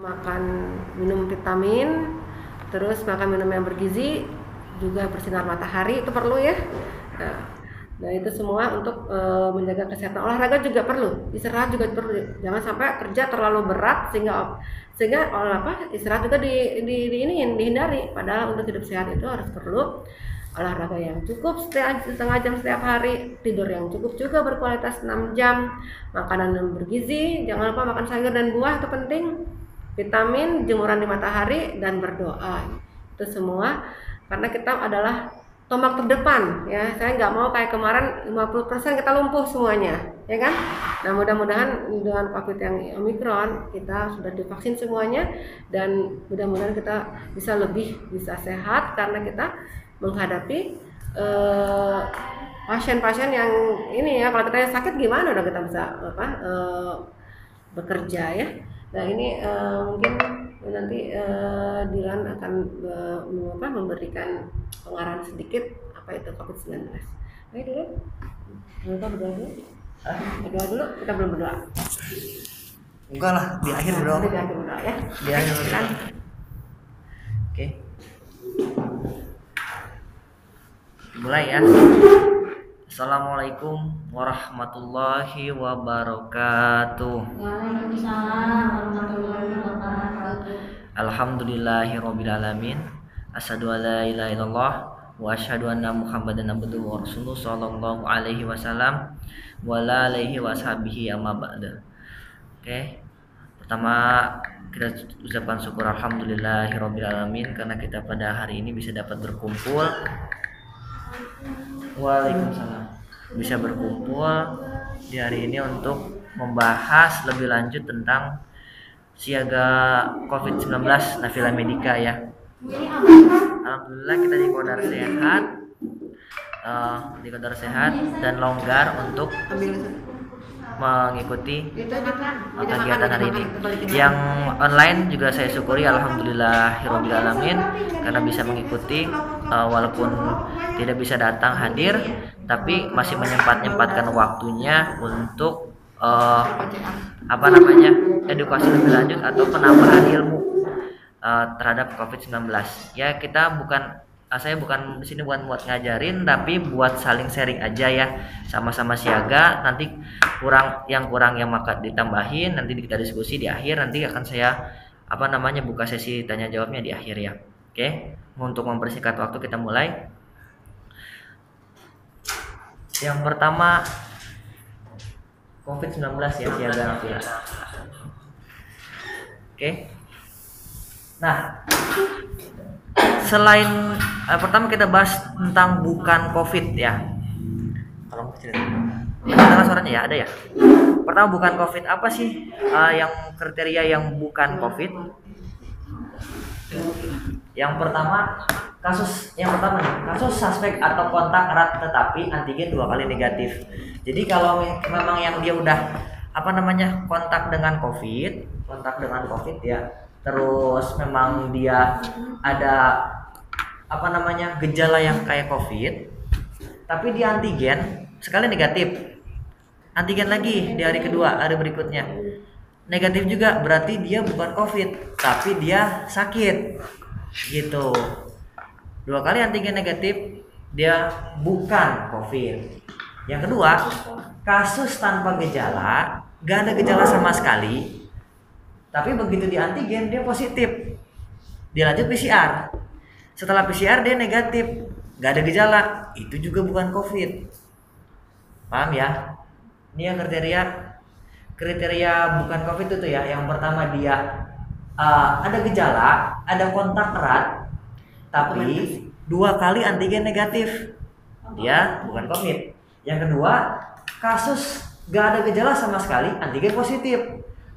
makan minum vitamin, terus makan minum yang bergizi, juga bersinar matahari itu perlu ya. Nah, nah itu semua untuk menjaga kesehatan. Olahraga juga perlu, istirahat juga perlu. Jangan sampai kerja terlalu berat sehingga istirahat juga dihindari. Padahal untuk hidup sehat itu harus perlu olahraga yang cukup setengah jam setiap hari, tidur yang cukup juga berkualitas 6 jam, makanan yang bergizi, jangan lupa makan sayur dan buah itu penting, vitamin, jemuran di matahari, dan berdoa. Itu semua karena kita adalah tombak terdepan ya. Saya nggak mau kayak kemarin 50% kita lumpuh semuanya ya kan. Nah mudah-mudahan dengan COVID yang Omicron kita sudah divaksin semuanya, dan mudah-mudahan kita bisa sehat karena kita menghadapi pasien-pasien yang ini ya. Kalau kita sakit gimana udah kita bisa bekerja ya. Nah ini mungkin nanti Dilan akan memberikan pengarahan sedikit apa itu COVID-19. Ayo Dilan, kita berdoa dulu. Berdoa dulu, kita belum berdoa. Enggak lah, di akhir berdoa. Di akhir berdoa ya. Di akhir berdoa. Oke. Mulai ya. Assalamualaikum warahmatullahi wabarakatuh. Waalaikumsalam warahmatullahi wabarakatuh. Alhamdulillahirobbilalamin. Asyhadu an la ilaha illallah wa asyhadu anna Muhammadan abduhu wa rasuluhu sallallahu alaihi wasallam wa ala alihi washabihi amma ba'da. Oke. Pertama kita ucapkan syukur alhamdulillahirobbilalamin karena kita pada hari ini bisa dapat berkumpul. Waalaikumsalam. Bisa berkumpul di hari ini untuk membahas lebih lanjut tentang siaga COVID-19 Navila Medica ya. Alhamdulillah kita di Kodar sehat dan longgar untuk mengikuti kegiatan hari ini. Yang online juga saya syukuri alhamdulillahirobbilalamin karena bisa mengikuti walaupun tidak bisa datang hadir, tapi masih menyempatkan waktunya untuk edukasi lebih lanjut atau penambahan ilmu terhadap COVID-19. Ya saya bukan di sini bukan buat ngajarin, tapi buat saling sharing aja ya, sama-sama siaga. Nanti yang kurang yang maka ditambahin, nanti kita diskusi di akhir. Nanti akan saya buka sesi tanya jawabnya di akhir ya. Oke, untuk mempersingkat waktu kita mulai. Yang pertama COVID-19 ya, siaga Navila. Oke. Nah, selain pertama kita bahas tentang bukan COVID ya. Kalau mau cerita, dengar suaranya ya, ada ya. Pertama bukan COVID, apa sih yang kriteria yang bukan COVID? Yang pertama kasus suspek atau kontak erat tetapi antigen 2 kali negatif. Jadi kalau memang yang dia udah kontak dengan COVID ya, terus memang dia ada gejala yang kayak COVID, tapi dia antigen sekali negatif, antigen lagi di hari kedua, hari berikutnya negatif juga, berarti dia bukan COVID tapi dia sakit gitu. 2 kali antigen negatif, dia bukan COVID. Yang kedua, kasus tanpa gejala, gak ada gejala sama sekali, tapi begitu di antigen dia positif, dia lanjut PCR, setelah PCR dia negatif, gak ada gejala, itu juga bukan COVID. Paham ya? Ini yang kriteria bukan COVID itu ya. Yang pertama dia ada gejala, ada kontak erat, tapi 2 kali antigen negatif, dia bukan COVID. Yang kedua, kasus gak ada gejala sama sekali, antigen positif,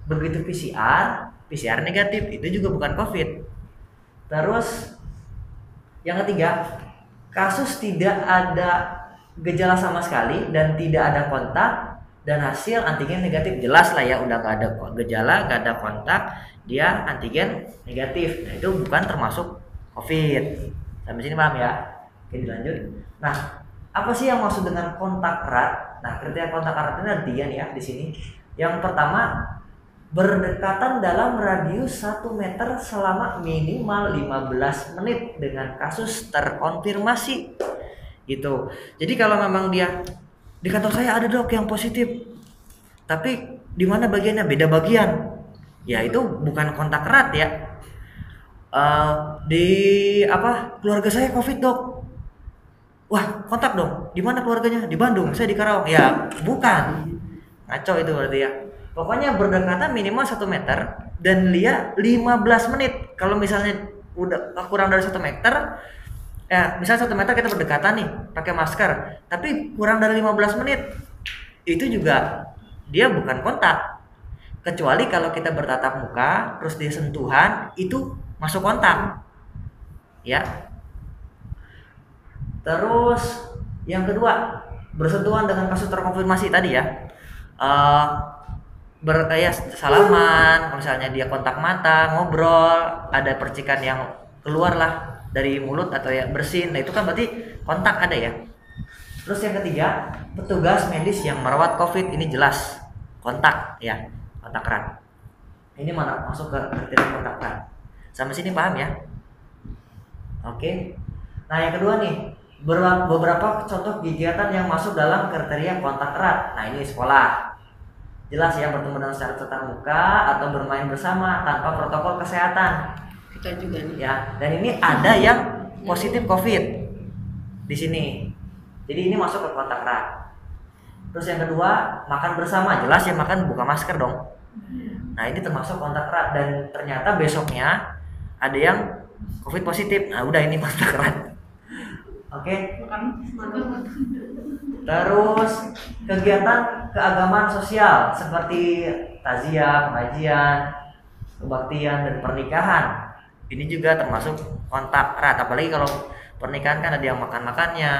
begitu PCR negatif, itu juga bukan COVID. Terus yang ketiga, kasus tidak ada gejala sama sekali dan tidak ada kontak dan hasil antigen negatif, jelas lah ya, udah gak ada gejala, gak ada kontak, dia antigen negatif. Nah itu bukan termasuk COVID. Sampai sini paham ya? Oke, dilanjut. Nah, apa sih yang maksud dengan kontak erat? Nah, kriteria kontak erat ini ada 3 nih ya di sini. Yang pertama, berdekatan dalam radius 1 meter selama minimal 15 menit dengan kasus terkonfirmasi. Gitu. Jadi kalau memang dia di kantor saya ada dok yang positif, tapi di mana bagiannya beda bagian, ya itu bukan kontak erat ya. Di keluarga saya COVID dok. Wah kontak dong. Di mana keluarganya? Di Bandung. Saya di Karawang. Ya bukan. Ngaco itu berarti ya. Pokoknya berdekatan minimal 1 meter dan dia 15 menit. Kalau misalnya udah kurang dari 1 meter, ya misalnya 1 meter kita berdekatan nih pakai masker, tapi kurang dari 15 menit, itu juga dia bukan kontak. Kecuali kalau kita bertatap muka, terus dia sentuhan, itu masuk kontak. Ya. Terus yang kedua, bersentuhan dengan kasus terkonfirmasi tadi ya. Salaman, misalnya dia kontak mata, ngobrol, ada percikan yang keluar lah dari mulut atau ya bersin, nah itu kan berarti kontak ada ya. Terus yang ketiga, petugas medis yang merawat COVID, ini jelas kontak ya, kontak erat. Ini mana masuk ke kriteria kontak erat. Sampai sini paham ya? Oke. Nah yang kedua nih, beberapa contoh kegiatan yang masuk dalam kriteria kontak erat. Nah ini sekolah. Jelas ya, bertemu dengan secara tatap muka atau bermain bersama tanpa protokol kesehatan. Kita juga nih. Ya, dan ini ada yang positif COVID di sini. Jadi ini masuk ke kontak erat. Terus yang kedua, makan bersama. Jelas ya, makan buka masker dong. Nah, ini termasuk kontak erat dan ternyata besoknya ada yang COVID positif. Nah, udah ini kontak erat. Oke. Terus kegiatan keagamaan sosial seperti takziah, pengajian, kebaktian dan pernikahan. Ini juga termasuk kontak erat. Apalagi kalau pernikahan kan ada yang makan-makannya.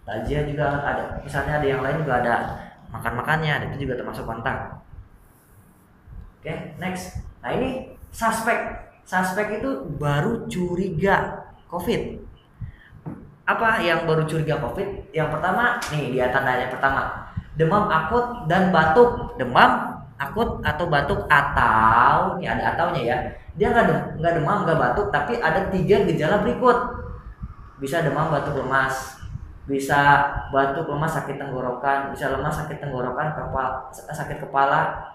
Takziah juga ada. Misalnya ada yang lain juga ada makan-makannya, dan itu juga termasuk kontak. Oke, next. Nah, ini suspek. Suspek itu baru curiga COVID. Apa yang baru curiga COVID? Yang pertama, nih dia tandanya pertama, demam akut dan batuk. Demam akut atau batuk, atau ini ada ataunya ya. Dia nggak demam, nggak batuk, tapi ada 3 gejala berikut. Bisa demam, batuk, lemas. Bisa batuk, lemas, sakit tenggorokan. Bisa lemas, sakit tenggorokan, sakit kepala,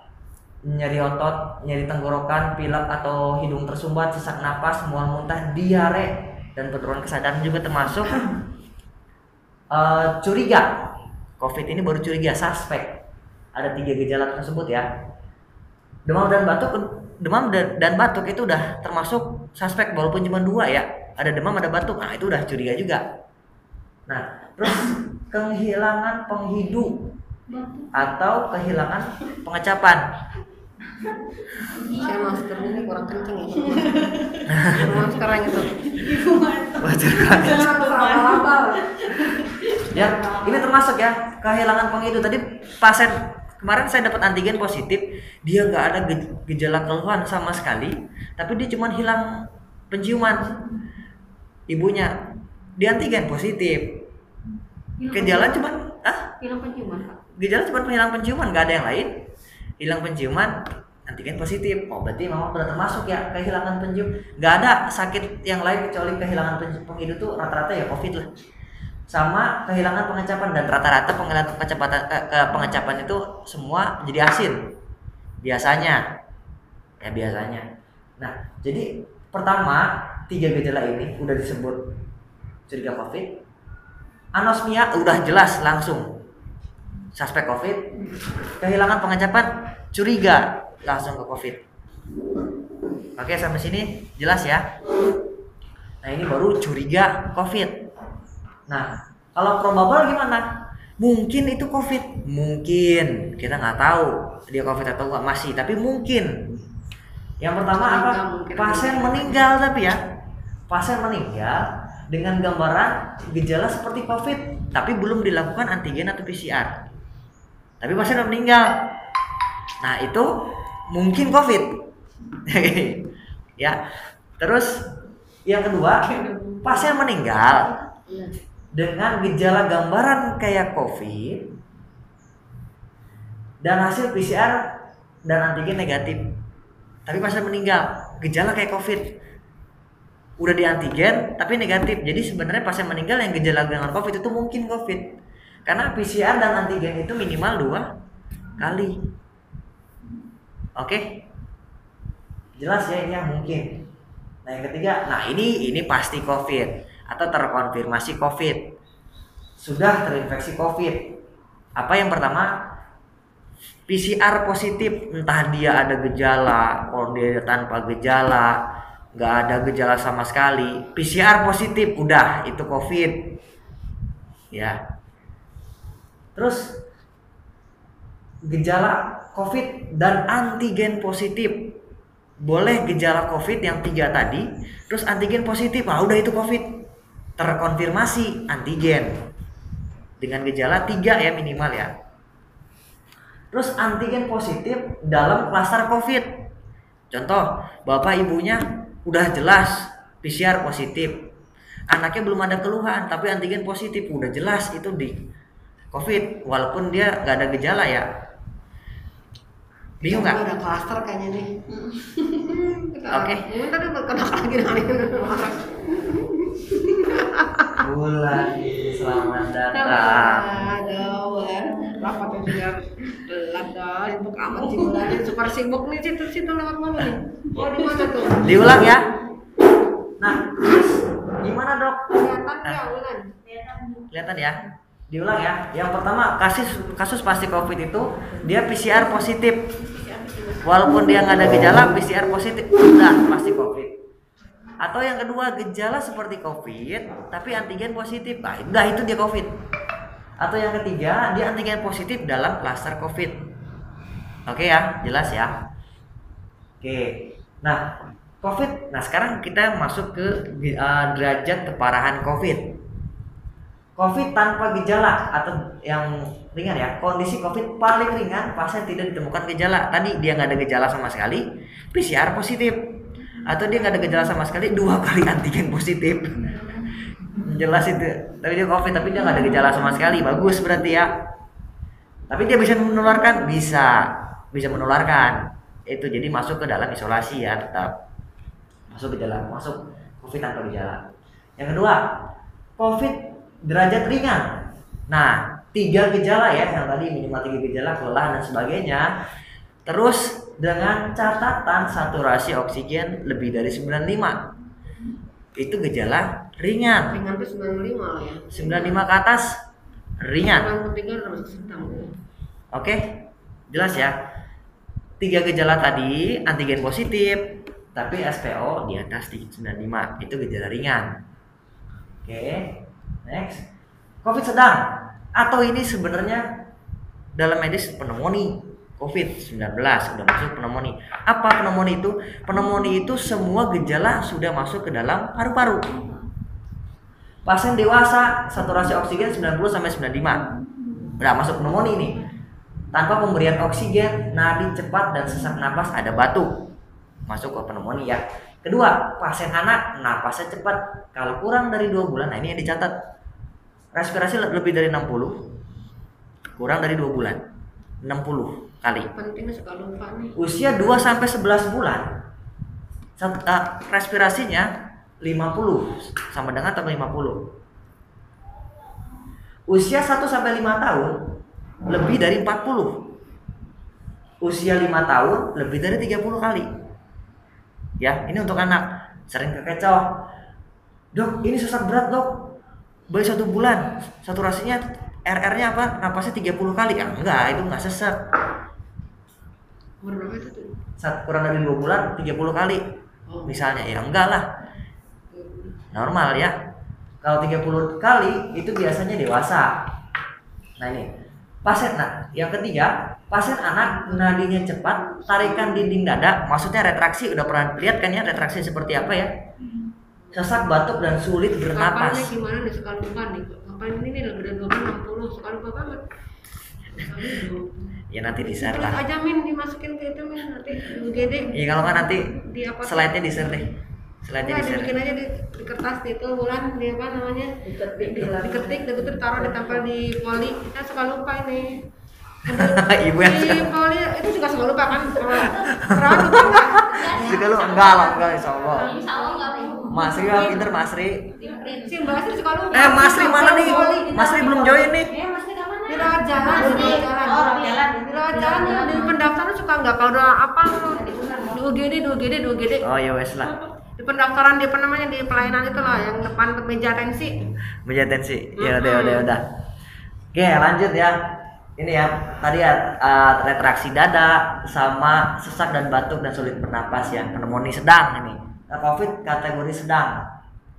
nyeri otot, nyeri tenggorokan, pilek atau hidung tersumbat, sesak napas, mual muntah, diare, dan penurunan kesadaran juga termasuk curiga. COVID ini baru curiga, suspek. Ada 3 gejala tersebut ya. Demam dan batuk itu udah termasuk suspek, walaupun cuma 2 ya. Ada demam, ada batuk. Nah, itu udah curiga juga. Nah, terus kehilangan penghidu atau kehilangan pengecapan. Saya masker ini kurang kenceng ya. Masker yang itu. Ya, ini termasuk ya kehilangan penghidu. Tadi pasien kemarin saya dapat antigen positif, dia nggak ada gejala keluhan sama sekali, tapi dia cuma hilang penciuman. Ibunya di antigen positif. Gejala cuma hilang penciuman, Pak. Gejala cuma hilang penciuman, nggak ada yang lain. Hilang penciuman, antigen positif. Oh, berarti memang sudah termasuk ya kehilangan pencium. Nggak ada sakit yang lain kecuali kehilangan penghidu tuh rata-rata ya COVID lah. Sama kehilangan pengecapan, dan rata-rata penghilangan pengecapan itu semua jadi asin. Biasanya. Nah, jadi pertama 3 gejala ini udah disebut curiga COVID. Anosmia udah jelas langsung suspek COVID. Kehilangan pengecapan curiga langsung ke COVID. Oke, sampai sini jelas ya. Nah, ini baru curiga COVID. Nah, kalau probable gimana? Mungkin itu COVID, mungkin kita nggak tahu dia COVID atau nggak masih, tapi mungkin. Yang pertama apa? Pasien meninggal, tapi ya pasien meninggal dengan gambaran gejala seperti COVID, tapi belum dilakukan antigen atau PCR. Tapi pasien meninggal. Nah, itu mungkin COVID. Ya. Terus yang kedua, pasien meninggal dengan gejala gambaran kayak COVID dan hasil PCR dan antigen negatif. Tapi pasien meninggal, gejala kayak COVID. Udah di antigen tapi negatif. Jadi sebenarnya pasien meninggal yang gejala dengan COVID itu mungkin COVID. Karena PCR dan antigen itu minimal 2 kali. Oke? Jelas ya, ini yang mungkin. Nah, yang ketiga, nah ini pasti COVID atau terkonfirmasi COVID. Sudah terinfeksi COVID. Apa yang pertama? PCR positif, entah dia ada gejala, kalau dia tanpa gejala, nggak ada gejala sama sekali, PCR positif, udah itu COVID, ya. Terus gejala COVID dan antigen positif, boleh gejala COVID yang 3 tadi, terus antigen positif, udah itu COVID, terkonfirmasi antigen dengan gejala 3 ya minimal ya. Terus antigen positif dalam klaster COVID. Contoh, bapak ibunya udah jelas PCR positif. Anaknya belum ada keluhan tapi antigen positif, udah jelas itu di COVID walaupun dia nggak ada gejala ya. Bingung nggak? Ada klaster kayaknya nih. Oke. Mungkin tadi kena lagi orang. Bulan, selamat datang. Rapatnya sudah telat dah, sibuk amat sih bulannya, super sibuk nih situ lewat mana nih? Oh di mana tuh? Diulang ya. Nah, terus gimana dok? Kelihatan ya Ulan? Kelihatan ya. Diulang ya. Yang pertama kasus pasti COVID itu dia PCR positif. Walaupun dia nggak ada gejala, PCR positif udah pasti COVID. Atau yang kedua gejala seperti COVID tapi antigen positif, nah udah itu dia COVID. Atau yang ketiga dia antigen positif dalam klaster COVID. Oke ya, jelas ya. Oke, nah COVID, nah sekarang kita masuk ke derajat keparahan COVID. COVID tanpa gejala atau yang ringan ya, kondisi COVID paling ringan pasien tidak ditemukan gejala. Tadi dia nggak ada gejala sama sekali, PCR positif. Atau dia nggak ada gejala sama sekali, 2 kali antigen positif. Jelas itu. Tapi dia COVID tapi dia nggak ada gejala sama sekali, bagus berarti ya. Tapi dia bisa menularkan, bisa menularkan. Itu jadi masuk ke dalam isolasi ya, tetap masuk gejala, masuk COVID tanpa gejala. Yang kedua, COVID derajat ringan. Nah, 3 gejala ya, yang tadi minimal 3 gejala, kelelahan dan sebagainya. Terus dengan catatan saturasi oksigen lebih dari 95. Itu gejala ringan. Ringan tuh 95 lah ya. 95 ke atas ringan. Yang ketiga udah masuk sedang. Oke, jelas ya. 3 gejala tadi antigen positif, tapi SPO di atas 95 itu gejala ringan. Oke, next. COVID sedang atau ini sebenarnya dalam medis pneumonia. COVID-19 sudah masuk pneumonia. Apa pneumonia itu? Pneumonia itu semua gejala sudah masuk ke dalam paru-paru. Pasien dewasa saturasi oksigen 90 sampai 95. Udah masuk pneumonia ini. Tanpa pemberian oksigen, nadi cepat dan sesak napas, ada batuk. Masuk ke pneumonia ya. Kedua, pasien anak napasnya cepat. Kalau kurang dari 2 bulan, nah ini yang dicatat. Respirasi lebih dari 60. Kurang dari 2 bulan. 60 kali. Pentingnya suka lupa nih. Usia 2 sampai 11 bulan. Respirasinya 50 sama dengan atau 50. Usia 1 sampai 5 tahun lebih dari 40. Usia 5 tahun lebih dari 30 kali. Ya, ini untuk anak. Sering kekecoh. Dok, ini sesak berat, Dok. Baru 1 bulan. Saturasinya RR-nya apa? Napasnya 30 kali. Ya, enggak, itu enggak sesak. Umur berapa itu tuh? Kurang dari 2 bulan 30 kali. Misalnya, ya enggak lah. Normal ya. Kalau 30 kali itu biasanya dewasa. Nah ini pasien. Nah yang ketiga, pasien anak nadinya cepat, tarikan dinding dada, maksudnya retraksi. Udah pernah lihat kan ya retraksi seperti apa ya? Sesak, batuk dan sulit bernapas. Kapalnya gimana nih suka lupa nih? Kapal ini nih lebih dari 60 suka lupa banget. Ya nanti di-share Terus lah. aja Min dimasukin ke itu Min nanti UGD. Ya kalau nggak nanti Di apa? slide-nya di-share deh. Slide-nya Enggak, di-share. dibikin aja di kertas itu bulan di apa namanya? Diketik, udah gitu taruh ditempel di poli. Kita suka lupa ini. Ibu yang Si Pauli itu juga suka lupa kan? Perawat lupa nggak? suka lu enggak lah, enggak insya Allah. Insya Allah nggak ibu. Mas Ri lah, pinter Mas Ri. Si Mbak Asri suka lupa. Mas Ri mana nih? Mas Ri belum join nih. Mas Ri kemana? Di rawat jalan, di rawat jalan. Di rawat jalan di pendaftaran suka nggak kalau udah apa di UGD. Oh ya wes lah. Di pendaftaran di apa namanya di pelayanan itu loh yang depan meja tensi. Meja tensi. Ya udah. Oke, lanjut ya. Ini ya, tadi ya retraksi dada sama sesak dan batuk dan sulit bernapas ya, pneumonia sedang ini. Nah, COVID kategori sedang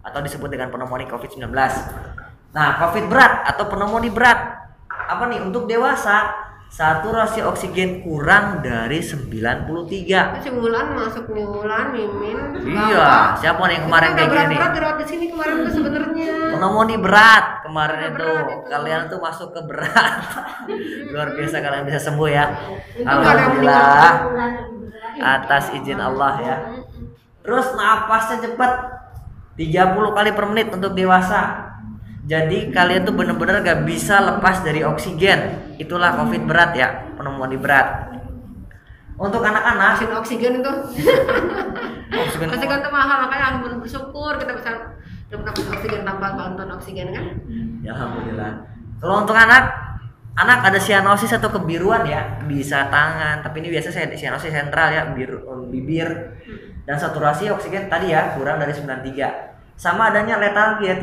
atau disebut dengan pneumonia COVID-19. Nah, COVID berat atau pneumonia berat apa nih? Untuk dewasa saturasi oksigen kurang dari 93. Si Wulan masuk nih Wulan, Mimin. Iya, siapa nih yang kemarin kayak gini nih? Berat dirawat di sini kemarin tuh sebenarnya. Pneumonia berat kemarin itu. Berat itu. Kalian tuh masuk ke berat. Luar biasa kalian bisa sembuh ya. Itu nggak ada yang Alhamdulillah Bulan. atas izin Allah ya. Terus napasnya cepat 30 kali per menit untuk dewasa. Jadi kalian tuh bener-bener gak bisa lepas dari oksigen. Itulah COVID berat ya, pneumonia berat. Untuk anak-anak Oksigen itu. oksigen Oksigen itu mahal, makanya harus bersyukur kita bisa dapat oksigen tanpa bantuan oksigen kan. ya alhamdulillah. Kalau untuk anak ada sianosis atau kebiruan ya, bisa tangan, tapi ini biasa sianosis sentral ya, bibir dan saturasi oksigen tadi ya kurang dari 93. Sama adanya letargi ya,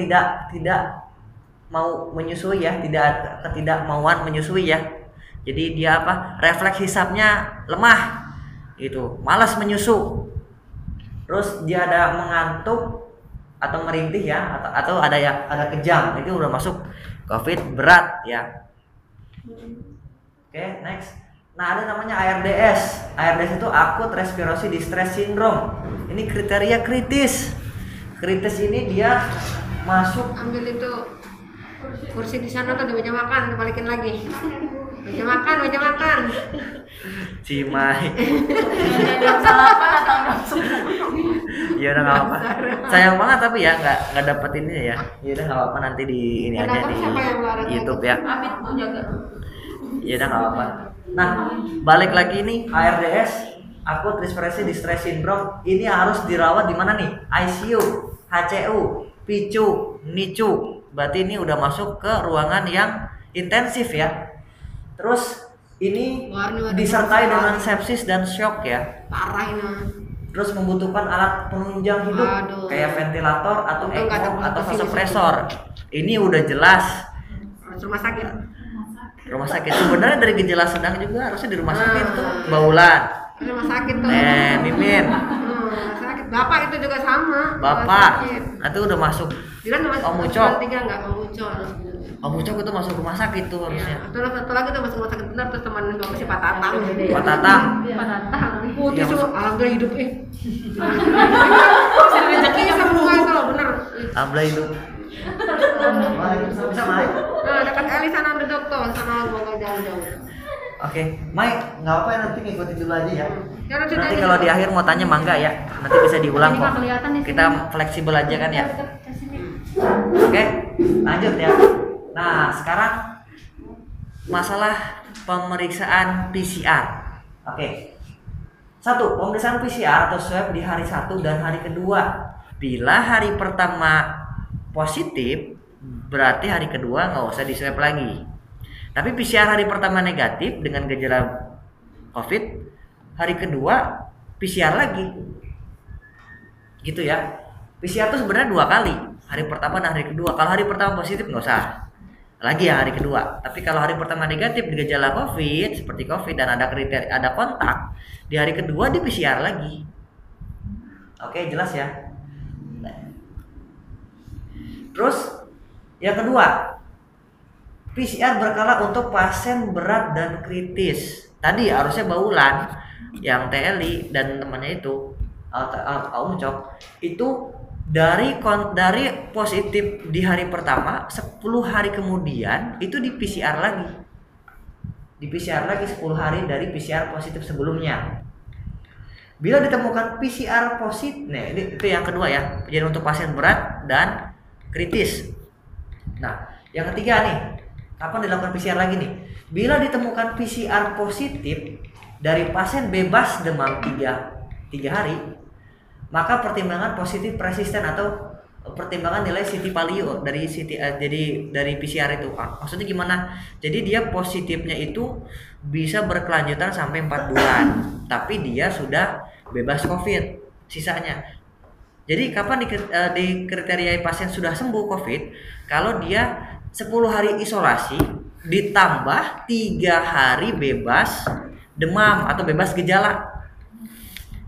tidak mau menyusui ya, ketidakmauan menyusui ya. Jadi dia apa? Refleks hisapnya lemah. Gitu, malas menyusu. Terus dia ada mengantuk atau merintih ya, atau ada kejang. Itu udah masuk COVID berat ya. Oke, next. Nah, ada namanya ARDS. ARDS itu Acute Respiratory Distress Syndrome. Ini kriteria kritis. Kritis ini dia masuk Ambil itu kursi di sana tuh di meja makan, dibalikin lagi. Meja makan. Cimai. Jam 8 atau jam 10. Ya udah nggak apa-apa. Sayang banget tapi ya nggak dapet ini ya. Ya udah nggak apa-apa, nanti di ini aja Kenapa di siapa yang ngelarang YouTube ya. Amit tuh jaga. Ya udah nggak apa-apa. Nah, balik lagi nih ARDS, Acute Respiratory Distress Syndrome. Ini harus dirawat di mana nih? ICU, HCU, PICU, NICU. Berarti ini udah masuk ke ruangan yang intensif ya. Terus ini disertai dengan sepsis dan shock ya. Parah ini. Terus membutuhkan alat penunjang hidup. Aduh. Kayak ventilator atau Untung nggak ada ECMO atau posisi di vasopresor. Ini udah jelas Rumah sakit. rumah sakit. Sebenarnya dari gejala sedang juga harusnya di rumah sakit tuh. Ah. Baulan. Rumah sakit tuh. Mimin. Rumah sakit. Bapak itu juga sama. Bapak. Nanti udah masuk. Dia masuk Om Ucok. 3 enggak Om Ucok. Om Ucok itu masuk rumah sakit tuh harusnya. Satu lagi tuh masuk rumah sakit benar terus teman bapak si Pak Tatang. Pak Tatang. Pak Tatang. Putih Iya, semua, masuk. alhamdulillah hidup rezeki semua itu loh bener. Alhamdulillah itu. Bisa Mai. Nah, dekat Eli sana ada dokter, sana mau jauh-jauh. Oke, Mai, nggak apa-apa ya, nanti ngikutin dulu aja ya. Ya, nanti Nanti aja. kalau di akhir mau tanya mangga ya, nanti bisa diulang Ini kok. nggak kelihatan di sini. Kita fleksibel aja kan ya. Oke, lanjut ya. Nah, sekarang masalah pemeriksaan PCR. Oke. 1. Pemeriksaan PCR atau swab di hari 1 dan hari kedua. Bila hari pertama positif, berarti hari kedua nggak usah di swab lagi. Tapi PCR hari pertama negatif dengan gejala COVID, hari kedua PCR lagi. Gitu ya. PCR itu sebenarnya 2 kali, hari pertama dan hari kedua. Kalau hari pertama positif nggak usah lagi ya hari kedua. Tapi kalau hari pertama negatif gejala COVID seperti COVID dan ada kriteria ada kontak, di hari kedua di PCR lagi. Oke, jelas ya. Terus yang kedua, PCR berkala untuk pasien berat dan kritis. Tadi harusnya baulan yang TLI dan temannya itu Om Cok itu dari positif di hari pertama 10 hari kemudian itu di PCR lagi. Di PCR lagi 10 hari dari PCR positif sebelumnya. Bila ditemukan PCR positif, nah itu yang kedua ya. Jadi untuk pasien berat dan kritis. Nah, yang ketiga nih, Kapan dilakukan PCR lagi nih? Bila ditemukan PCR positif dari pasien bebas demam 3 hari, maka pertimbangan positif persisten atau pertimbangan nilai CT palio dari dari PCR itu. Maksudnya gimana? Jadi dia positifnya itu bisa berkelanjutan sampai 4 bulan, tapi dia sudah bebas COVID sisanya. Jadi kapan dikriteриai pasien sudah sembuh COVID? Kalau dia 10 hari isolasi ditambah 3 hari bebas demam atau bebas gejala.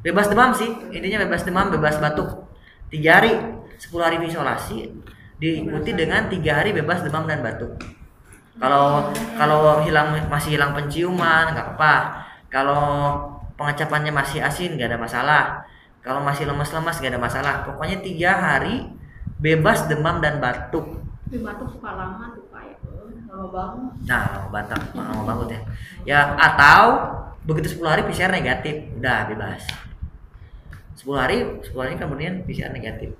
Bebas demam sih, intinya bebas demam, bebas batuk. 3 hari, 10 hari isolasi diikuti dengan 3 hari bebas demam dan batuk. Kalau masih hilang penciuman nggak apa. Kalau pengecapannya masih asin nggak ada masalah. Kalau masih lemas-lemas nggak ada masalah. Pokoknya 3 hari bebas demam dan batuk. Tapi batuk suka lama tuh kayak lama banget. Nah, lama banget ya. Ya atau begitu 10 hari PCR negatif, udah bebas. 10 hari kemudian PCR negatif.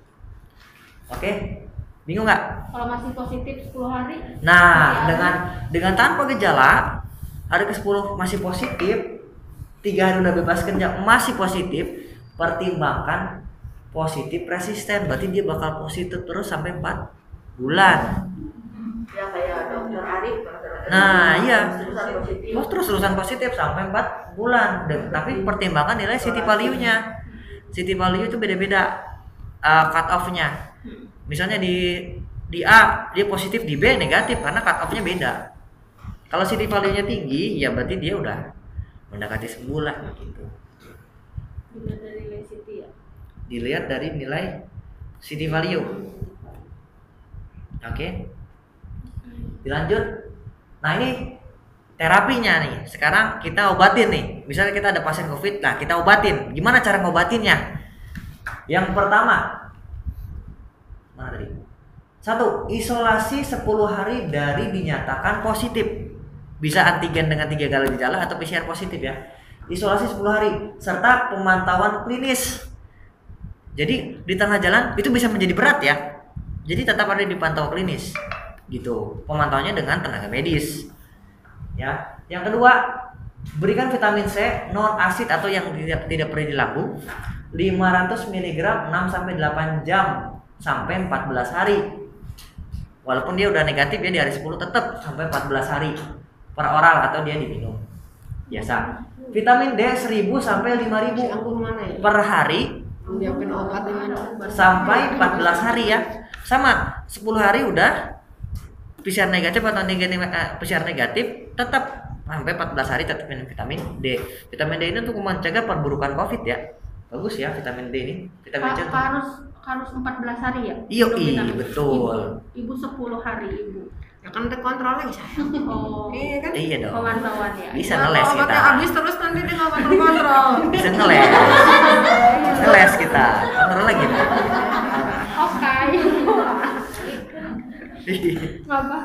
Oke? Bingung nggak? Kalau masih positif 10 hari? Nah, dengan tanpa gejala, hari ke-10 masih positif, 3 hari udah bebas kerja, masih positif, pertimbangkan positif resisten. Berarti dia bakal positif terus sampai 4 bulan. Ya kayak dokter Arif. Nah, iya. Positif. Terus terusan positif sampai 4 bulan. Tapi pertimbangkan nilai CT value-nya. CT value itu beda-beda cut off-nya. Misalnya di A dia positif, di B negatif karena cut off-nya beda. Kalau CT value-nya tinggi, ya berarti dia udah mendekati sebulan gitu. Dilihat dari nilai CT ya? Dilihat dari nilai CT value. Oke. Dilanjut. Nah, ini terapinya nih. Sekarang kita obatin nih. Misalnya kita ada pasien COVID, nah kita obatin. Gimana cara ngobatinnya? Yang pertama, mana tadi? 1. Isolasi 10 hari dari dinyatakan positif. Bisa antigen dengan 3 kali gejala atau PCR positif ya. Isolasi 10 hari serta pemantauan klinis. Jadi di tengah jalan itu bisa menjadi berat ya. Jadi tetap ada dipantau klinis gitu. Pemantauannya dengan tenaga medis. Ya. Yang kedua, berikan vitamin C non asid atau yang tidak perlu di lambung 500 mg 6 sampai 8 jam sampai 14 hari. Walaupun dia udah negatif ya di hari 10 tetap sampai 14 hari per oral atau dia diminum. Biasa. Vitamin D 1000 sampai 5000 per hari Nyiapin obat dengan sampai 14 hari ya. Sama 10 hari udah PCR negatif atau PCR negatif tetap sampai 14 hari tetap minum vitamin D. Vitamin D ini untuk mencegah perburukan COVID ya. Bagus ya vitamin D ini. Vitamin C harus 14 hari ya? Iya, Vitamin. betul. Ibu 10 hari ibu. ya kan terkontrol lagi saya. Oh. Iya kan? Iya dong. Pemantauan ya. Bisa Kalau ngeles obatnya kita. habis terus nanti dia nggak bakal kontrol. Bisa ngeles. Ngeles kita. Kontrol lagi. Oke. Apa?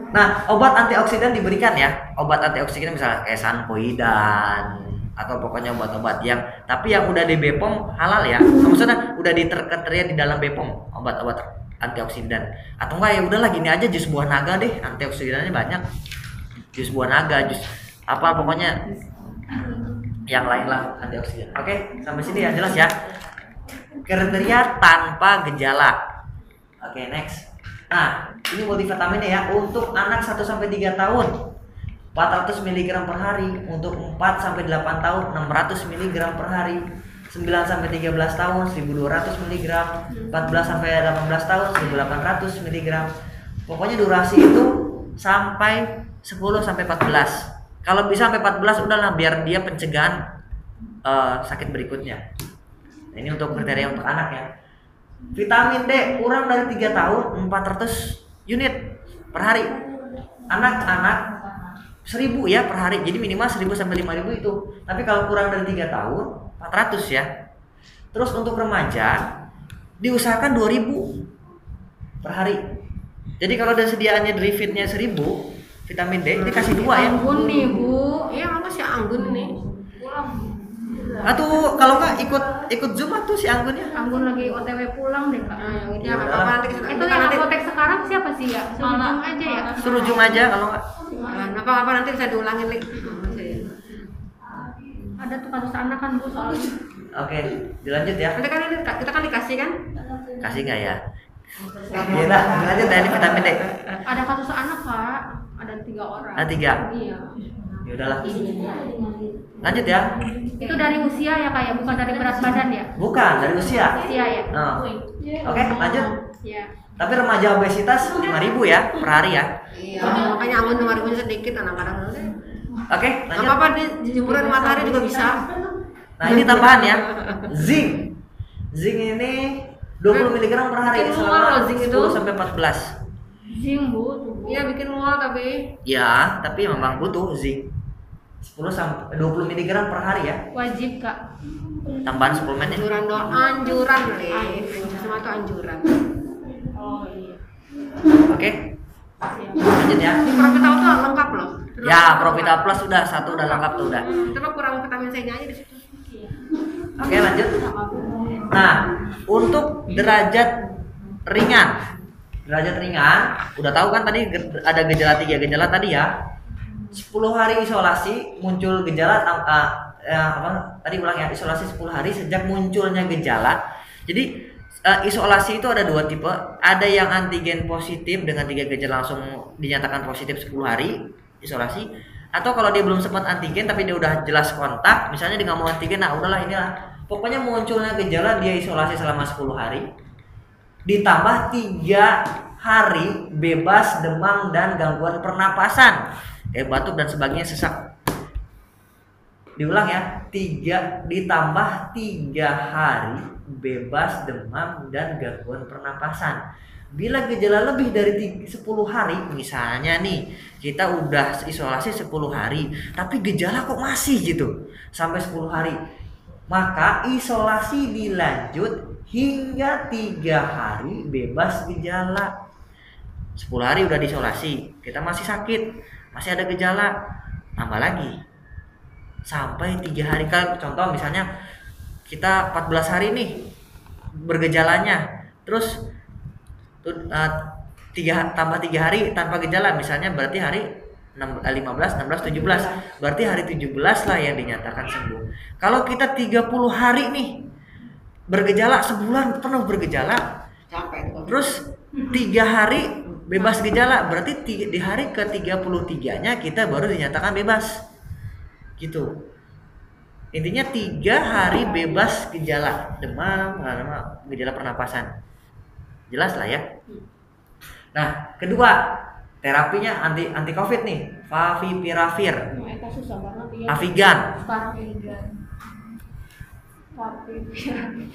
Nah, obat antioksidan diberikan ya. Obat antioksidan misalnya kayak sanpoidan atau pokoknya obat-obat yang tapi yang udah di BPOM halal ya. Maksudnya udah diterketeria di dalam BPOM obat-obat antioksidan. Atau enggak ya udahlah gini aja jus buah naga deh, antioksidannya banyak. Jus buah naga, jus apa pokoknya yang lain lah antioksidan. Oke, sampai sini ya jelas ya. Kriteria tanpa gejala. Oke, next. Nah, ini multivitaminnya ya untuk anak 1 sampai 3 tahun 400 mg per hari, untuk 4 sampai 8 tahun 600 mg per hari, 9 sampai 13 tahun 1200 mg, 14 sampai 18 tahun 1800 mg. Pokoknya durasi itu sampai 10 sampai 14. Kalau bisa sampai 14 udahlah biar dia pencegahan sakit berikutnya. Nah, ini untuk kriteria untuk anak ya. Vitamin D kurang dari 3 tahun 400 unit per hari. Anak-anak 1000 ya per hari. Jadi minimal 1000 sampai 5000 itu. Tapi kalau kurang dari 3 tahun 400 ya. Terus untuk remaja diusahakan 2000 per hari. Jadi kalau ada sediaannya dari fitnya 1000 vitamin D dikasih 2 ya. Anggun nih bu. Iya makasih anggun nih. Pulang. Atau kalau nggak ikut Zoom atau si Anggunnya? Anggun lagi OTW pulang deh kak. Ya nggak apa-apa nanti kita Itu yang apotek sekarang siapa sih ya? Suruh aja ya. Suruh Zoom aja kalau nggak. nggak apa-apa nanti bisa diulangin lagi. Ada tuh kasus anak kan bu soalnya. Oke, dilanjut ya. Nanti kan ini kita kan dikasih kan? Kasih nggak ya? Iya dah, dilanjut ya ini vitamin D. Ada kasus anak kak. Ada 3 orang. Ada 3. Iya. Ya udahlah. Lanjut ya. Itu dari usia ya kak ya, bukan dari berat badan ya? Bukan dari usia. Usia ya. Oh. Oke, lanjut. Iya. Tapi remaja obesitas 5.000 ya per hari ya. Iya. Makanya Anggun kemarin sedikit kadang-kadang. Oke, Nggak lanjut. apa-apa di jemuran matahari juga bisa. Nah, ini tambahan ya. Zinc. Zinc ini 20 mg per hari Bikin selama mual zinc itu. 10 sampai 14. Zinc bu, tubuh. Iya bikin mual tapi Ya, tapi memang butuh zinc. 10 sampai 20 mg per hari ya. Wajib kak. Tambahan suplemennya. anjuran nih. Semua itu anjuran. Oh iya. Oke, Siap. lanjut ya. Di Provital tuh lengkap loh. Ya, Provita Plus sudah satu udah lengkap tuh udah. Cuma kurang vitamin C-nya aja di situ. Oke, lanjut. Nah, untuk derajat ringan. Derajat ringan, udah tahu kan tadi ada gejala 3 gejala tadi ya. 10 hari isolasi muncul gejala tadi ulang ya, isolasi 10 hari sejak munculnya gejala. Jadi isolasi itu ada 2 tipe. Ada yang antigen positif dengan 3 gejala langsung dinyatakan positif 10 hari isolasi, atau kalau dia belum sempat antigen tapi dia udah jelas kontak, misalnya dia nggak mau antigen, nah udahlah ini lah. Pokoknya munculnya gejala dia isolasi selama 10 hari ditambah 3 hari bebas demam dan gangguan pernapasan kayak batuk dan sebagainya, sesak. Diulang ya, 3 ditambah 3 hari bebas demam dan gangguan pernapasan. Bila gejala lebih dari 10 hari, misalnya nih kita udah isolasi 10 hari tapi gejala kok masih gitu sampai 10 hari, maka isolasi dilanjut hingga 3 hari bebas gejala. 10 hari udah diisolasi, kita masih sakit, masih ada gejala, tambah lagi sampai 3 hari. Kan contoh misalnya kita 14 hari nih bergejalanya, terus tambah 3 hari tanpa gejala, misalnya berarti hari 15, 16, 17, berarti hari 17 lah yang dinyatakan sembuh. Kalau kita 30 hari nih bergejala, sebulan penuh bergejala, Capek tuh. terus 3 hari bebas gejala, berarti di hari ke-33-nya kita baru dinyatakan bebas gitu. Intinya 3 hari bebas gejala demam, gejala pernapasan. Jelas lah ya. Nah, kedua, terapinya anti COVID nih, Favipiravir, Itu susah banget ya. Avigan. Favipiravir.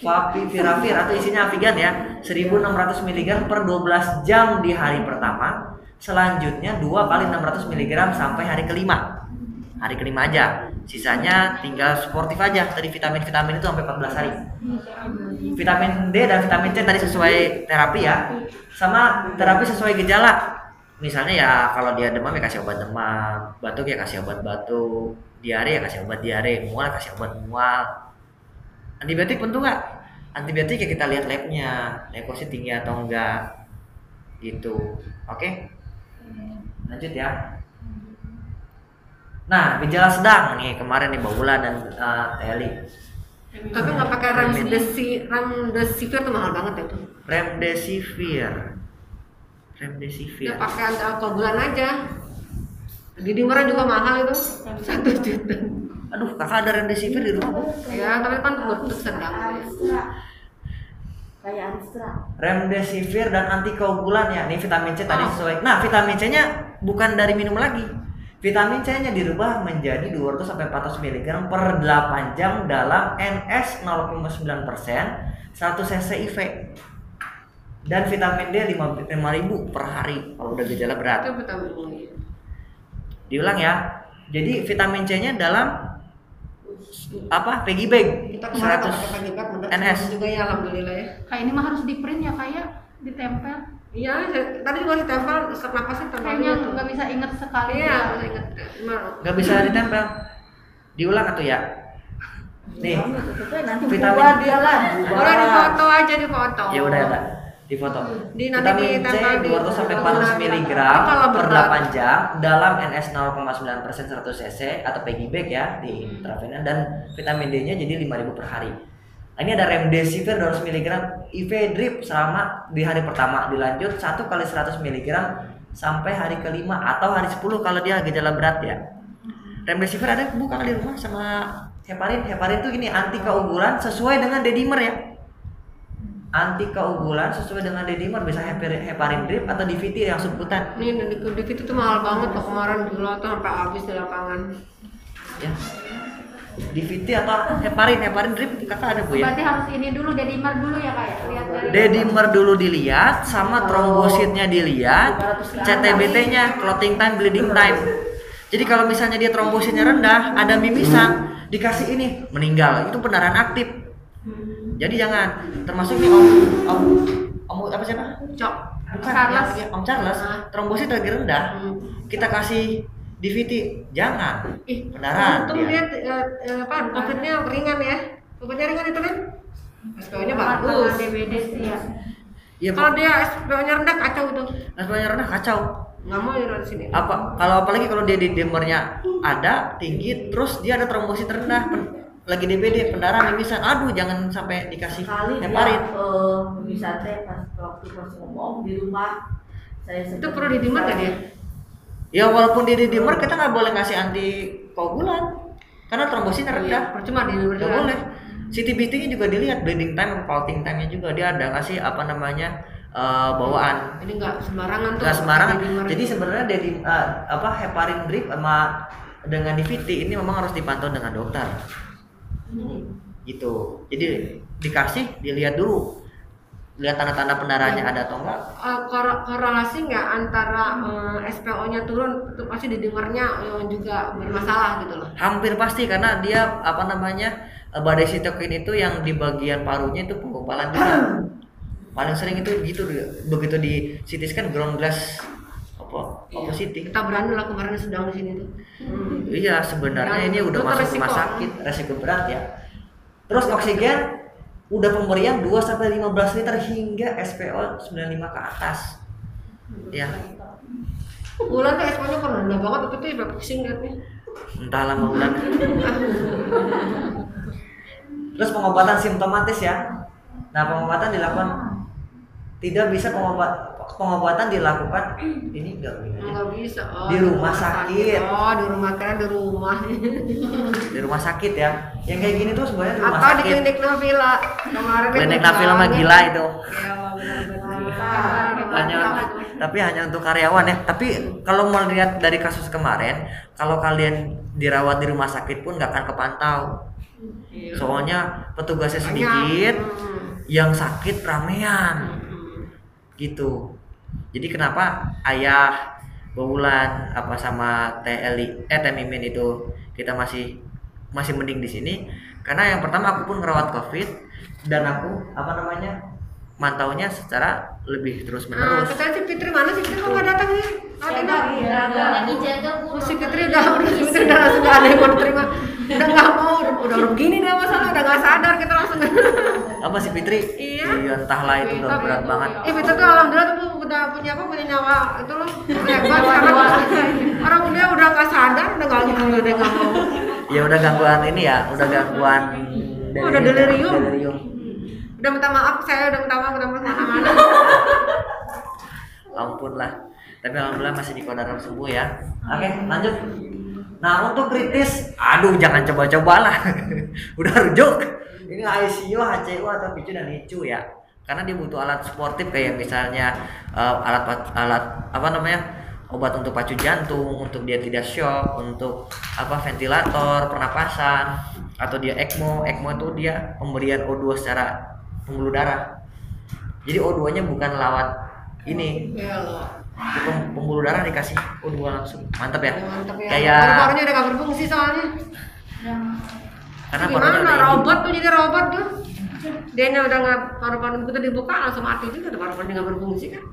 Favipiravir atau isinya Avigan ya, 1600 mg per 12 jam di hari pertama. Selanjutnya 2 kali 600 mg sampai hari kelima. Hari kelima aja. Sisanya tinggal sportif aja. Tadi vitamin-vitamin itu sampai 14 hari. Vitamin D dan vitamin C tadi sesuai terapi ya. Sama terapi sesuai gejala. Misalnya ya kalau dia demam ya kasih obat demam, batuk ya kasih obat batuk, diare ya kasih obat diare, mual kasih obat mual. Antibiotik penting nggak? Antibiotik ya kita lihat labnya, leukosit tinggi atau enggak, gitu. Oke, lanjut ya. Nah, gejala sedang nih kemarin nih Mbak Ula dan Teli. Tapi nggak pakai remdesivir tuh mahal banget ya tuh. Remdesivir. Ya pakai antialkoholan aja. Di Dimeran juga mahal itu, 1 juta. Aduh, kakak ada remdesivir di rumah Bu? Ya, tapi kan untuk sedang. Kayak Aristra. Remdesivir dan antikoagulan ya. Nih vitamin C tadi sesuai. Nah, vitamin C-nya bukan dari minum lagi. Vitamin C-nya dirubah menjadi 200 sampai 400 mg per 8 jam dalam NS 0,9%, 1 cc IV. Dan vitamin D 5.000 per hari kalau udah gejala berat. Itu vitamin E. Diulang ya. Jadi vitamin C-nya dalam apa? Piggy bag Kita kemarin 100 pakai pagi bag NS. juga ya, alhamdulillah ya. Kayak ini mah harus di print ya kayak ditempel. Iya, tadi juga ditempel sesak napasnya Kayaknya nggak bisa inget sekali. Iya, ya. bisa ingat. Nggak bisa ditempel. Diulang atau ya? Nih, nanti vitamin- bubar dia lah. Udah difoto aja difoto. ya udah ya, di foto. Di nanti Vitamin C ditempel di 200 sampai 400 mg Kalau per berat. 8 jam dalam NS 0,9% 100 cc atau piggy bank ya di intravenous, dan vitamin D-nya jadi 5.000 per hari. Nah, ini ada remdesivir 200 mg IV drip selama di hari pertama, dilanjut 1 kali 100 mg sampai hari kelima atau hari 10 kalau dia gejala berat ya. Remdesivir ada bukan di rumah sama heparin. Heparin tuh gini, anti keunggulan sesuai dengan dedimer ya. Anti keunggulan sesuai dengan dedimer, bisa heparin drip atau DVT yang subkutan. Ini di itu tuh mahal banget tuh kemarin gila tuh sampai habis di lapangan. Ya. DVT atau heparin drip kakak ada Bu ya? Berarti harus ini dulu dedimer dulu ya kayak lihat dari Dedimer dulu dilihat, sama trombositnya dilihat, CTBT-nya, clotting time, bleeding time. Jadi kalau misalnya dia trombositnya rendah, ada mimisan, dikasih ini meninggal, itu pendarahan aktif. Jadi jangan, termasuk nih om apa siapa? Cok. Bukan, Charles. ya, Om Charles, trombosit lagi rendah, kita kasih DVT, jangan. Pendarahan. Untung dia. dia COVID-nya ringan ya. COVID-nya ringan itu kan. SPO-nya kalau bagus. DBD sih ya. Iya, Kalau dia SPO-nya rendah kacau itu. SPO-nya rendah kacau. Nggak mau ya di sini. Apalagi kalau dia di dimernya ada tinggi, terus dia ada trombosit rendah, lagi DBD, pendarahan mimisan, aduh jangan sampai dikasih Kali heparin. dia bisa teh pas ngomong di rumah saya Itu perlu didimer nggak dia? Ya walaupun dia di dimer, kita nggak boleh ngasih anti koagulan karena trombositnya rendah. Percuma di Nggak boleh. CTBT-nya juga dilihat, bleeding time, clotting time-nya juga dia ada kasih apa namanya bawaan. Ini nggak sembarangan tuh. Nggak sembarangan. Didimer. Jadi sebenarnya heparin drip sama dengan DVT ini memang harus dipantau dengan dokter. Gitu. Jadi dikasih, dilihat dulu, lihat tanda-tanda pendarahannya ada atau enggak. Korelasi nggak antara SPO-nya turun itu pasti didengarnya juga bermasalah gitu loh. Hampir pasti karena dia apa namanya badai sitokin itu yang di bagian parunya itu penggumpalan juga. Paling sering itu gitu, begitu di CT scan ground glass opacity. Kita berani lah kemarin sedang di sini tuh. Iya, sebenarnya ini udah Itu masuk resiko. rumah sakit, resiko berat ya. Terus oksigen udah pemberian 2 sampai 15 liter hingga SPO 95 ke atas. Ya, Bulan tuh SPO-nya kan rendah banget waktu itu ya pusing liatnya. entah lama bulan. Terus pengobatan simptomatis ya. Nah, pengobatan dilakukan tidak bisa pengobatan dilakukan ini enggak Nggak bisa. Di rumah sakit. Oh, di rumah kira di rumah. di rumah sakit ya. Yang kayak gini tuh sebenarnya di rumah Atau di sakit. klinik Navila. Kemarin Klinik itu Navila mah gila itu. Ya, benar-benar. Tapi hanya untuk karyawan ya. Tapi kalau melihat dari kasus kemarin, kalau kalian dirawat di rumah sakit pun nggak akan kepantau. Iya. Soalnya petugasnya sedikit, yang sakit ramean. Gitu. Jadi kenapa ayah Bawulan apa sama Teh Mimin itu kita masih mending di sini? Karena yang pertama aku pun ngerawat COVID dan aku apa namanya mantaunya secara lebih terus menerus. Kita si Fitri mana sih? Fitri kok nggak datang nih? Lagi jaga Bu. Si Fitri udah langsung nggak ada yang mau terima. Udah nggak mau, udah begini dah masalah, udah nggak sadar kita langsung. Apa sih Fitri? Iya. Entahlah itu udah berat banget. Fitri tuh alhamdulillah tuh udah punya nyawa itu loh hebat sekarang. Orang dia udah nggak sadar, udah nggak gitu, udah nggak mau. Ya udah gangguan ini ya, udah gangguan Udah delirium. delirium. Udah minta maaf, saya udah minta maaf mana-mana. Ampun lah. Tapi alhamdulillah masih di kodaran sembuh ya. Oke, lanjut. Nah, untuk kritis, aduh jangan coba-coba lah. Udah rujuk. Ini ICU, HCU atau PICU dan NICU ya. Karena dia butuh alat sportif kayak misalnya alat apa namanya? Obat untuk pacu jantung, untuk dia tidak shock, untuk apa ventilator, pernapasan, atau dia ECMO. ECMO itu dia pemberian O2 secara pembuluh darah. Jadi O2-nya bukan lewat ini. Ya loh. Pembuluh darah dikasih O2 langsung. Mantap ya. Mantap ya. Kayak Paru-parunya udah gak berfungsi soalnya. karena parunya Gimana udah robot tuh jadi robot tuh. Dia udah nggak paru-paru begitu dibuka langsung mati juga tuh paru-parunya nggak berfungsi kan.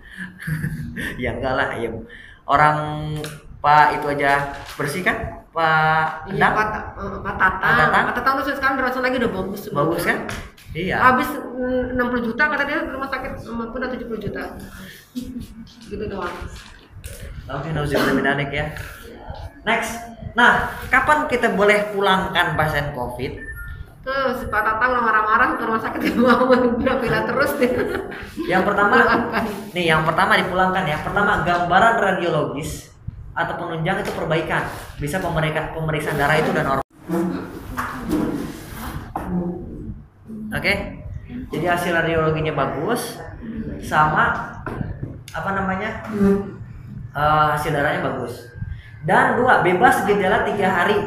ya enggak lah ya. Orang Pak itu aja bersih kan? Pak Iya, Endang? Pak Tatang. Tatang? Pak Tatang tuh sekarang dirasa lagi udah bagus. Bagus kan? Iya. Habis 60 juta kata dia rumah sakit pun 70 juta. Gitu doang. Oke, nauzubillah min dzalik ya. Next. Nah, kapan kita boleh pulangkan pasien COVID? Tuh si Pak Tatang udah marah-marah ke rumah sakit mau pindah terus deh. Yang pertama, Pulangkan. nih yang pertama dipulangkan ya. Pertama, gambaran radiologis atau penunjang itu perbaikan. Bisa pemeriksaan darah itu udah normal. Oke. Jadi hasil radiologinya bagus, sama apa namanya? Hasil darahnya bagus. Dan 2, bebas gejala 3 hari.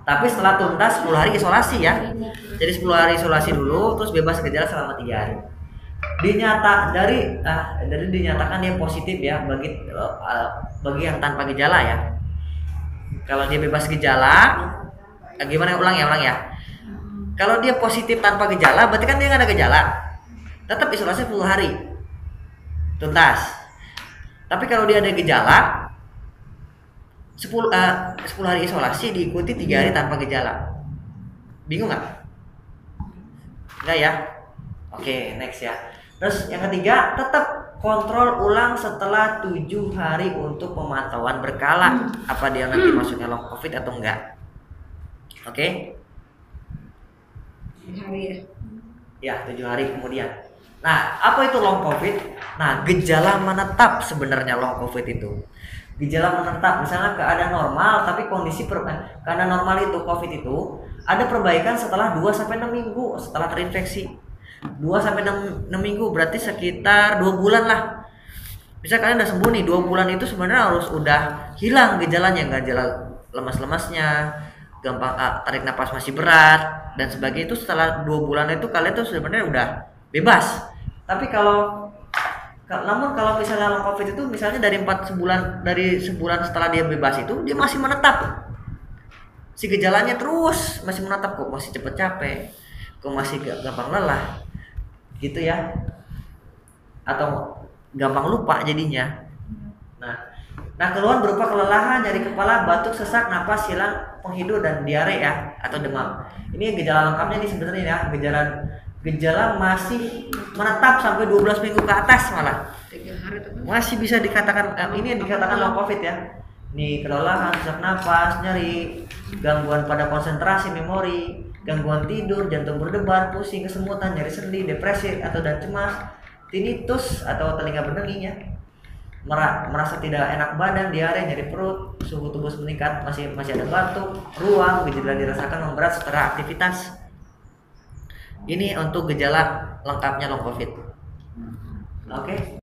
Tapi setelah tuntas 10 hari isolasi ya. Jadi 10 hari isolasi dulu, terus bebas gejala selama 3 hari. Dari dinyatakan dia positif ya bagi yang tanpa gejala ya. Kalau dia bebas gejala, gimana ulang ya. Kalau dia positif tanpa gejala, berarti kan dia nggak ada gejala. Tetap isolasi 10 hari. Tuntas. Tapi kalau dia ada gejala, 10 hari isolasi diikuti 3 hari tanpa gejala. Bingung nggak? Enggak ya? Oke, next ya. Terus yang ketiga, tetap kontrol ulang setelah 7 hari untuk pemantauan berkala. Apa dia nanti masuknya long COVID atau enggak? Oke? Hari ya. Ya, 7 hari kemudian. Nah, apa itu long COVID? Nah, gejala menetap sebenarnya long COVID itu. Gejala menetap, misalnya keadaan normal, tapi keadaan normal itu COVID itu ada perbaikan setelah 2-6 minggu setelah terinfeksi. 2-6 minggu berarti sekitar 2 bulan lah. Bisa kalian udah sembuh nih, 2 bulan itu sebenarnya harus udah hilang gejalanya, nggak gejala lemas-lemasnya, gampang tarik napas masih berat dan sebagainya. Itu setelah 2 bulan itu kalian tuh sebenarnya udah bebas. Tapi namun kalau misalnya long COVID itu misalnya dari sebulan setelah dia bebas itu dia masih menetap. Si gejalanya terus masih menetap, kok masih cepet capek, kok masih gampang lelah. Gitu ya. Atau gampang lupa jadinya. Nah, keluhan berupa kelelahan, nyeri kepala, batuk, sesak, napas hilang, penghidu dan diare ya atau demam. Ini gejala lengkapnya nih sebenarnya ya. Gejala masih menetap sampai 12 minggu ke atas malah. 3 hari tuh. Masih bisa dikatakan ini yang dikatakan long COVID ya. Nih, kelelahan, sesak napas, nyeri, gangguan pada konsentrasi, memori, gangguan tidur, jantung berdebar, pusing, kesemutan, nyeri sendi, depresi atau dan cemas, tinnitus atau telinga berdenging ya. Merasa tidak enak badan, diare, nyeri perut, suhu tubuh meningkat, masih ada batuk, ruam, gejala dirasakan memberat setelah aktivitas. Ini untuk gejala lengkapnya long COVID. Oke.